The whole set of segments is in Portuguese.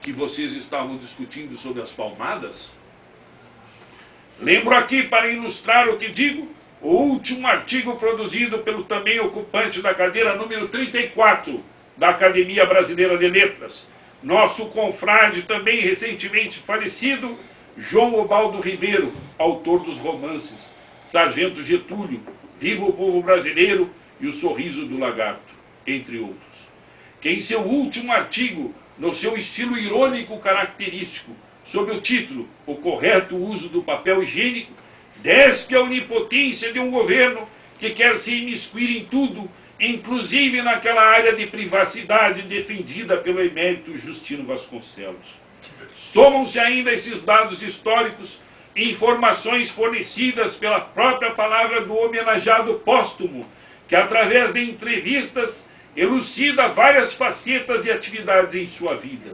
que vocês estavam discutindo sobre as palmadas? Lembro aqui, para ilustrar o que digo, o último artigo produzido pelo também ocupante da cadeira número 34 da Academia Brasileira de Letras, nosso confrade também recentemente falecido, João Ubaldo Ribeiro, autor dos romances Sargento Getúlio, Viva o Povo Brasileiro e O Sorriso do Lagarto, entre outros, que em seu último artigo, no seu estilo irônico característico, sob o título O Correto Uso do Papel Higiênico, despe a onipotência de um governo que quer se imiscuir em tudo, inclusive naquela área de privacidade defendida pelo emérito Justino Vasconcelos. Somam-se ainda esses dados históricos informações fornecidas pela própria palavra do homenageado póstumo, que através de entrevistas elucida várias facetas e atividades em sua vida.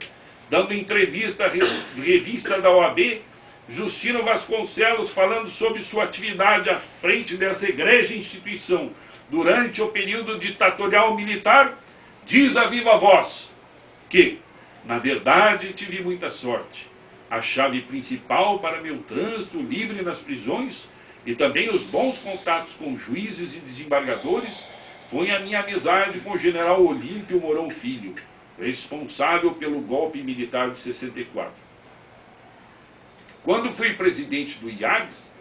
Dando entrevista à revista da OAB, Justino Vasconcelos, falando sobre sua atividade à frente dessa egregia instituição durante o período ditatorial militar, diz a viva voz que, na verdade, tive muita sorte. A chave principal para meu trânsito livre nas prisões e também os bons contatos com juízes e desembargadores foi a minha amizade com o general Olímpio Mourão Filho, responsável pelo golpe militar de 64. Quando fui presidente do IAGS,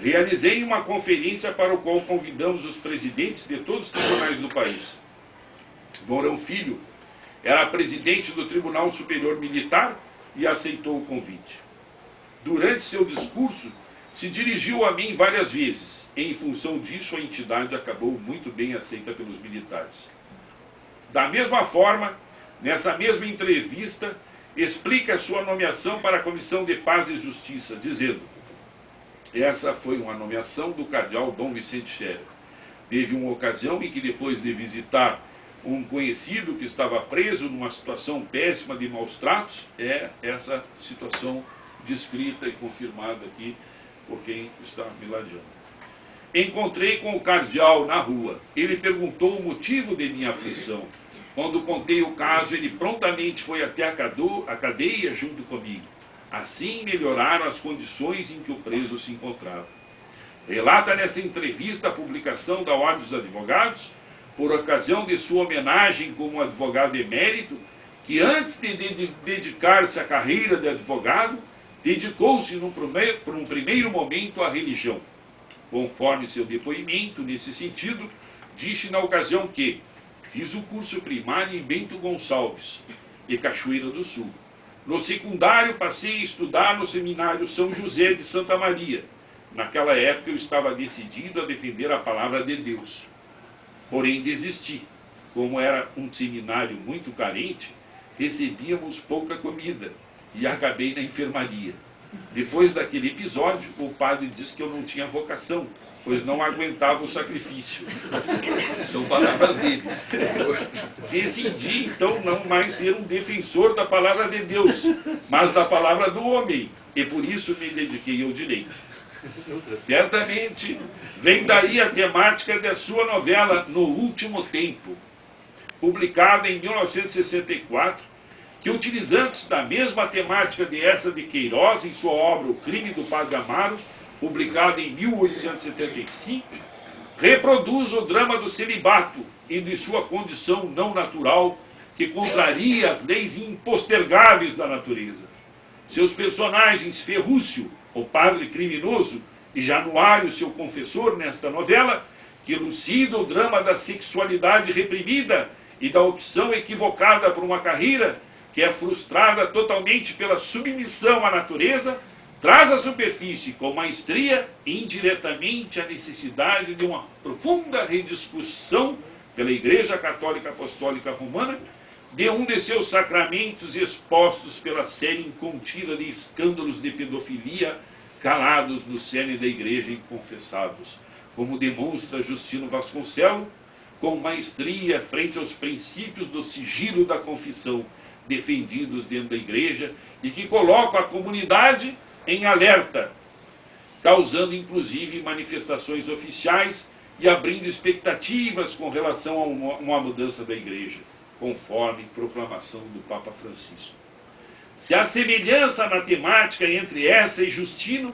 realizei uma conferência para a qual convidamos os presidentes de todos os tribunais do país. Mourão Filho era presidente do Tribunal Superior Militar e aceitou o convite. Durante seu discurso, se dirigiu a mim várias vezes. Em função disso, a entidade acabou muito bem aceita pelos militares. Da mesma forma, nessa mesma entrevista, explica sua nomeação para a Comissão de Paz e Justiça, dizendo: essa foi uma nomeação do cardeal Dom Vicente Scherer. Teve uma ocasião em que, depois de visitar um conhecido que estava preso numa situação péssima de maus tratos, é essa situação descrita e confirmada aqui por quem está me ladeando. Encontrei com o cardeal na rua. Ele perguntou o motivo de minha aflição. Quando contei o caso, ele prontamente foi até a cadeia junto comigo. Assim melhoraram as condições em que o preso se encontrava. Relata nessa entrevista a publicação da Ordem dos Advogados, por ocasião de sua homenagem como advogado emérito, que antes de dedicar-se à carreira de advogado, dedicou-se por um primeiro momento à religião. Conforme seu depoimento nesse sentido, disse na ocasião que fiz o curso primário em Bento Gonçalves e Cachoeira do Sul. No secundário, passei a estudar no seminário São José de Santa Maria. Naquela época eu estava decidido a defender a palavra de Deus. Porém desisti. Como era um seminário muito carente, recebíamos pouca comida e acabei na enfermaria. Depois daquele episódio, o padre disse que eu não tinha vocação, pois não aguentava o sacrifício. São palavras dele. Decidi, então, não mais ser um defensor da palavra de Deus, mas da palavra do homem, e por isso me dediquei ao direito. Certamente, vem daí a temática da sua novela No Último Tempo, publicada em 1964, que, utilizando-se da mesma temática de essa de Queiroz em sua obra O Crime do Padre Amaro, publicada em 1875, reproduz o drama do celibato e de sua condição não natural, que contraria as leis impostergáveis da natureza. Seus personagens, Ferrúcio, o padre criminoso, e Januário, seu confessor, nesta novela, que elucida o drama da sexualidade reprimida e da opção equivocada por uma carreira que é frustrada totalmente pela submissão à natureza, traz à superfície com maestria indiretamente a necessidade de uma profunda rediscussão pela Igreja Católica Apostólica Romana de um de seus sacramentos expostos pela série incontida de escândalos de pedofilia calados no cerne da Igreja e confessados, como demonstra Justino Vasconcelos, com maestria frente aos princípios do sigilo da confissão, defendidos dentro da Igreja, e que colocam a comunidade em alerta, causando inclusive manifestações oficiais e abrindo expectativas com relação a uma mudança da Igreja, conforme proclamação do Papa Francisco. Se há semelhança na temática entre essa e Justino,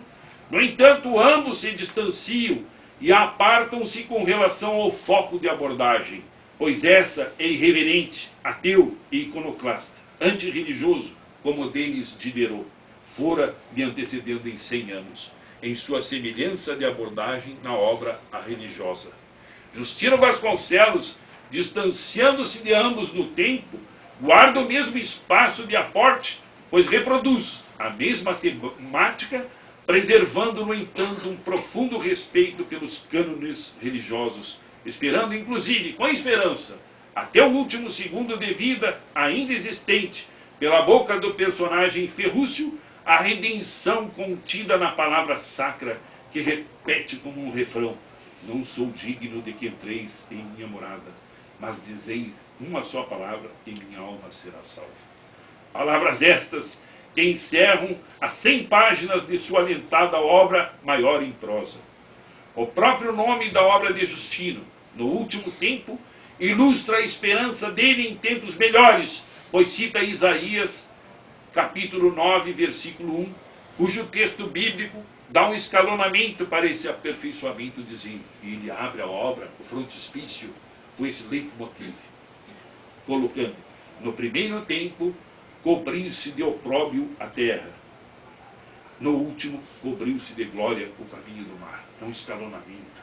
no entanto, ambos se distanciam e apartam-se com relação ao foco de abordagem, pois essa é irreverente, ateu e iconoclasta, antirreligioso, como Denis Diderot fora lhe antecedendo em 100 anos, em sua semelhança de abordagem na obra A Religiosa. Justino Vasconcelos, distanciando-se de ambos no tempo, guarda o mesmo espaço de aporte, pois reproduz a mesma temática, preservando, no entanto, um profundo respeito pelos cânones religiosos, esperando, inclusive, com esperança, até o último segundo de vida ainda existente, pela boca do personagem Ferrúcio, a redenção contida na palavra sacra, que repete como um refrão: não sou digno de que entreis em minha morada, mas dizeis uma só palavra e minha alma será salva. Palavras estas que encerram as 100 páginas de sua alentada obra maior em prosa. O próprio nome da obra de Justino, No Último Tempo, ilustra a esperança dele em tempos melhores, pois cita Isaías, capítulo 9, versículo 1, cujo texto bíblico dá um escalonamento para esse aperfeiçoamento, dizendo, e ele abre a obra, o frontispício, com esse leitmotiv, colocando: no primeiro tempo, cobriu-se de opróbrio a terra, no último, cobriu-se de glória o caminho do mar. É um escalonamento.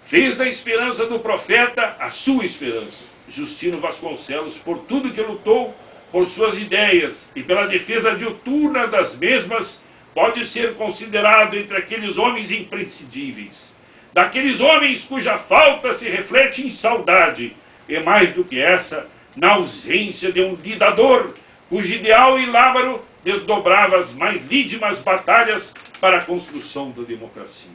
Fez da esperança do profeta a sua esperança. Justino Vasconcelos, por tudo que lutou, por suas ideias e pela defesa diuturna das mesmas, pode ser considerado entre aqueles homens imprescindíveis, daqueles homens cuja falta se reflete em saudade, e mais do que essa, na ausência de um lidador, cujo ideal e lábaro desdobrava as mais lídimas batalhas para a construção da democracia.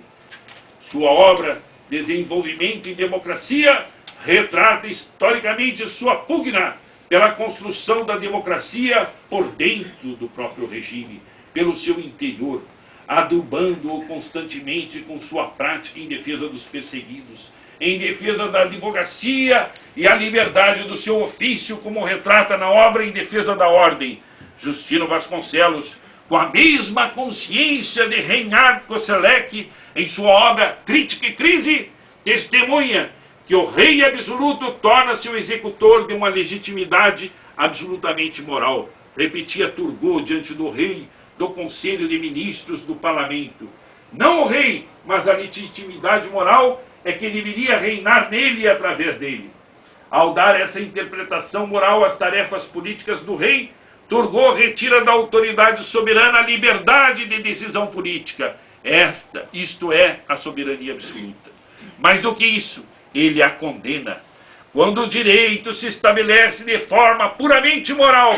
Sua obra, Desenvolvimento e Democracia, retrata historicamente sua pugna pela construção da democracia por dentro do próprio regime, pelo seu interior, adubando-o constantemente com sua prática em defesa dos perseguidos, em defesa da advocacia e a liberdade do seu ofício, como retrata na obra Em Defesa da Ordem. Justino Vasconcelos, com a mesma consciência de Reinhard Koselleck, em sua obra Crítica e Crise, testemunha que o rei absoluto torna-se o executor de uma legitimidade absolutamente moral. Repetia Turgot diante do rei, do Conselho de Ministros, do Parlamento. Não o rei, mas a legitimidade moral é que deveria reinar nele e através dele. Ao dar essa interpretação moral às tarefas políticas do rei, Turgot retira da autoridade soberana a liberdade de decisão política. Isto é, a soberania absoluta. Mais do que isso, ele a condena. Quando o direito se estabelece de forma puramente moral,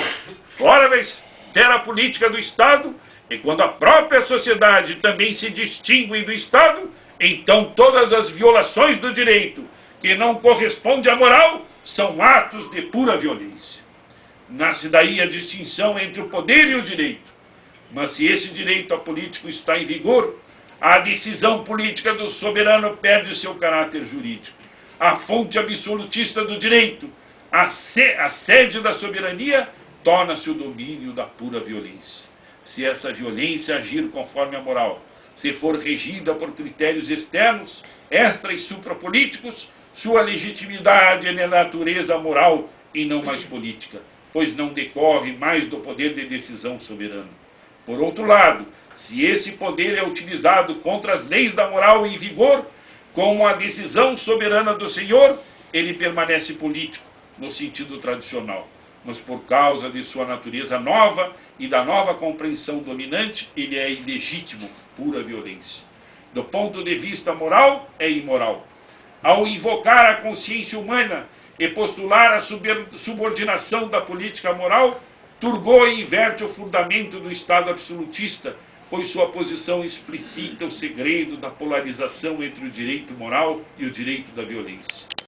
fora da esfera política do Estado, e quando a própria sociedade também se distingue do Estado, então todas as violações do direito que não correspondem à moral são atos de pura violência. Nasce daí a distinção entre o poder e o direito. Mas se esse direito político está em vigor, a decisão política do soberano perde seu caráter jurídico. A fonte absolutista do direito, a sede da soberania, torna-se o domínio da pura violência. Se essa violência agir conforme a moral, se for regida por critérios externos, extra e suprapolíticos, sua legitimidade é de natureza moral e não mais política, pois não decorre mais do poder de decisão soberano. Por outro lado, se esse poder é utilizado contra as leis da moral em vigor, como a decisão soberana do Senhor, ele permanece político, no sentido tradicional. Mas por causa de sua natureza nova e da nova compreensão dominante, ele é ilegítimo, pura violência. Do ponto de vista moral, é imoral. Ao invocar a consciência humana e postular a subordinação da política moral, Turgot inverte o fundamento do Estado absolutista, pois sua posição explicita o segredo da polarização entre o direito moral e o direito da violência.